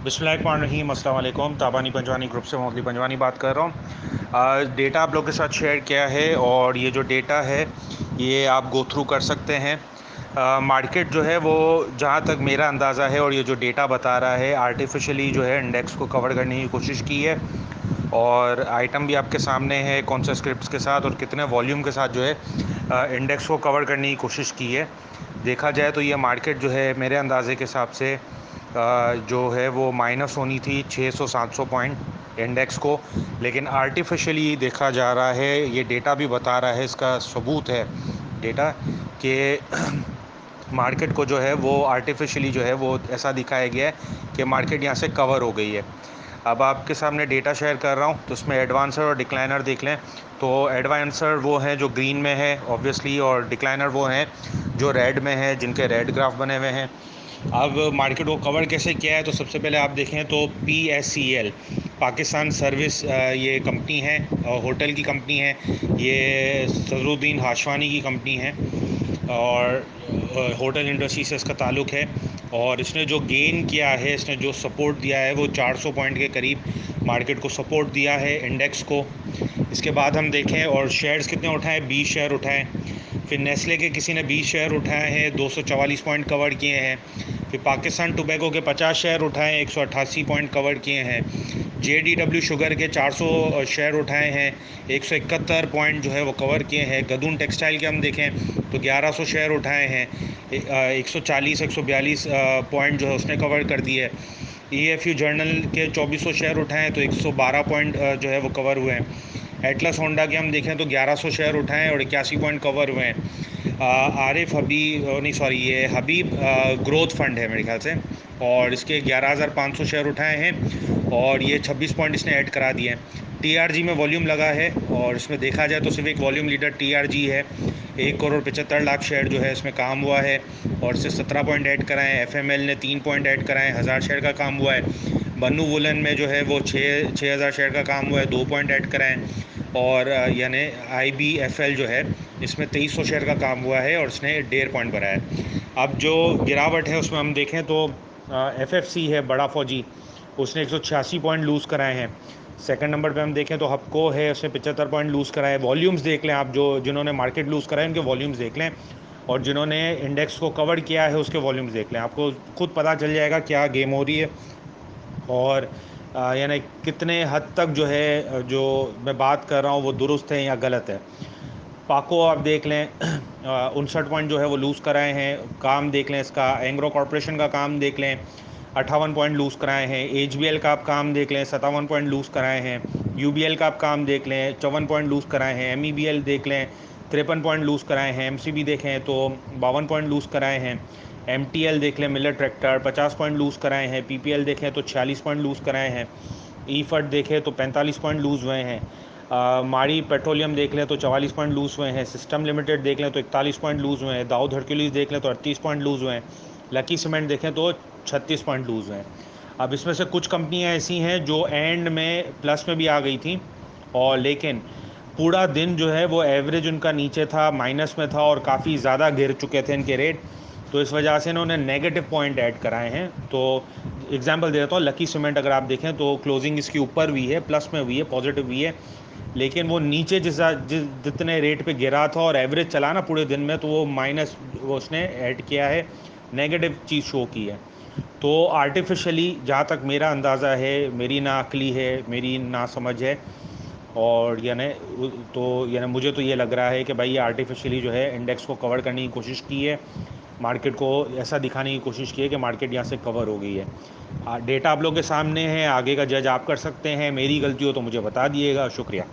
बिस्मिल्लाहिर्रहमानिर्रहीम, अस्सलाम वालेकुम। ताबानी पंजवानी ग्रुप से मोहम्मद पंजवानी बात कर रहा हूँ। डेटा आप लोग के साथ शेयर किया है और ये जो डेटा है ये आप गो थ्रू कर सकते हैं। मार्केट जो है वो जहाँ तक मेरा अंदाज़ा है और ये जो डेटा बता रहा है आर्टिफिशियली जो है इंडेक्स को कवर करने की कोशिश की है और आइटम भी आपके सामने है कौन से स्क्रिप्ट्स के साथ और कितने वॉल्यूम के साथ जो है इंडेक्स को कवर करने की कोशिश की है। देखा जाए तो ये मार्केट जो है मेरे अंदाज़े के हिसाब से जो है वो माइनस होनी थी 600-700 पॉइंट इंडेक्स को, लेकिन आर्टिफिशियली देखा जा रहा है, ये डेटा भी बता रहा है, इसका सबूत है डेटा कि मार्केट को जो है वो आर्टिफिशियली जो है वो ऐसा दिखाया गया है कि मार्केट यहाँ से कवर हो गई है। अब आपके सामने डेटा शेयर कर रहा हूँ तो उसमें एडवांसर और डिक्लाइनर देख लें। तो एडवांसर वो हैं जो ग्रीन में है ऑब्वियसली, और डिक्लाइनर वो हैं जो रेड में है, जिनके रेड ग्राफ बने हुए हैं। अब मार्केट को कवर कैसे किया है तो सबसे पहले आप देखें तो PSEL पाकिस्तान सर्विस ये कंपनी है, होटल की कंपनी है, ये सदरुद्दीन हाशवानी की कंपनी है और होटल इंडस्ट्री से इसका ताल्लुक़ है। और इसने जो गेन किया है, इसने जो सपोर्ट दिया है वो 400 पॉइंट के करीब मार्केट को सपोर्ट दिया है इंडेक्स को। इसके बाद हम देखें और शेयर्स कितने उठाए, 20 शेयर उठाए। फिर नेस्ले के किसी ने 20 शेयर उठाए हैं, 244 पॉइंट कवर किए हैं। फिर पाकिस्तान टोबैको के 50 शेयर उठाए, 188 पॉइंट कवर किए हैं। JDW शुगर के 400 शेयर उठाए हैं, 171 पॉइंट जो है वो कवर किए हैं। गदून टेक्सटाइल के हम देखें तो 1100 शेयर उठाए हैं, 140-142 पॉइंट जो है उसने कवर कर दिए। EFU जर्नल के 2400 शेयर उठाए तो 112 पॉइंट जो है वो कवर हुए हैं। एटलस होंडा के हम देखें तो 1100 शेयर उठाएं और 81 पॉइंट कवर हुए हैं। आरिफ हबीब नहीं सॉरी ये हबीब ग्रोथ फंड है मेरे ख्याल से, और इसके 11,500 शेयर उठाए हैं और ये 26 पॉइंट इसने ऐड करा दिए हैं। TRG में वॉल्यूम लगा है और इसमें देखा जाए तो सिर्फ एक वॉल्यूम लीडर TRG है, 1,75,00,000 शेयर जो है इसमें काम हुआ है और इससे 17 पॉइंट ऐड कराएँ। FML ने 3 पॉइंट ऐड कराएँ, 1000 शेयर का काम हुआ है। बन्नू वुलन में जो है वो 6,000 शेयर का काम हुआ है, 2 पॉइंट ऐड कराएँ। और यानी IBFL जो है इसमें 2300 शेयर का काम हुआ है और इसने 1.5 पॉइंट बढ़ाया है। अब जो गिरावट है उसमें हम देखें तो FFC है बड़ा फौजी, उसने 186 पॉइंट लूज़ कराए हैं। सेकंड नंबर पे हम देखें तो हपको है, उसने 75 पॉइंट लूज़ कराए। वॉल्यूम्स देख लें आप, जो जिन्होंने मार्केट लूज़ कराए उनके वॉल्यूम्स देख लें और जिन्होंने इंडेक्स को कवर किया है उसके वॉल्यूम्स देख लें, आपको खुद पता चल जाएगा क्या गेम हो रही है और यानी कितने हद तक जो है जो मैं बात कर रहा हूँ वो दुरुस्त है या गलत है। पाको आप देख लें 59 पॉइंट जो है वो लूज़ कराए हैं। काम देख लें इसका, एंग्रो कॉरपोरेशन का काम देख लें, 58 पॉइंट लूज़ कराए हैं। HBL का आप काम देख लें, 57 पॉइंट लूज़ कराए हैं। UBL का आप काम देख लें, 54 पॉइंट लूज़ कराए हैं। MEBL देख लें, 53 पॉइंट लूज़ कराए हैं। MCB देखें तो 52 पॉइंट लूज़ कराए हैं। MTL देख लें, मिलर ट्रैक्टर 50 पॉइंट लूज़ कराए हैं। PPL देखें तो 46 पॉइंट लूज़ कराए हैं। EFT देखें तो 45 पॉइंट लूज़ हुए हैं। माड़ी पेट्रोलियम देख लें तो 44 पॉइंट लूज़ हुए हैं। सिस्टम लिमिटेड देख लें तो 41 पॉइंट लूज़ हुए हैं। दाऊद हरक्यूलिस देख लें तो 38 पॉइंट लूज़ हुए हैं। लकी सीमेंट देखें तो 36 पॉइंट लूज़ हुए हैं। अब इसमें से कुछ कंपनियां ऐसी हैं जो एंड में प्लस में भी आ गई थी और लेकिन पूरा दिन जो है वो एवरेज उनका नीचे था, माइनस में था और काफ़ी ज़्यादा गिर चुके थे इनके रेट, तो इस वजह से इन्होंने नेगेटिव पॉइंट ऐड कराए हैं। तो एग्जांपल दे देता हूँ, लकी सीमेंट अगर आप देखें तो क्लोजिंग इसकी ऊपर हुई है, प्लस में हुई है, पॉजिटिव हुई है, लेकिन वो नीचे जितने रेट पे गिरा था और एवरेज चला ना पूरे दिन में, तो वो माइनस वो उसने ऐड किया है, नेगेटिव चीज़ शो की है। तो आर्टिफिशियली जहाँ तक मेरा अंदाज़ा है, मेरी ना अकली है, मेरी ना समझ है और यानी तो यानी मुझे तो ये लग रहा है कि भाई ये आर्टिफिशियली जो है इंडेक्स को कवर करने की कोशिश की है, मार्केट को ऐसा दिखाने की कोशिश की है कि मार्केट यहाँ से कवर हो गई है। डेटा आप लोगों के सामने है, आगे का जज आप कर सकते हैं। मेरी गलती हो तो मुझे बता दिएगा। शुक्रिया।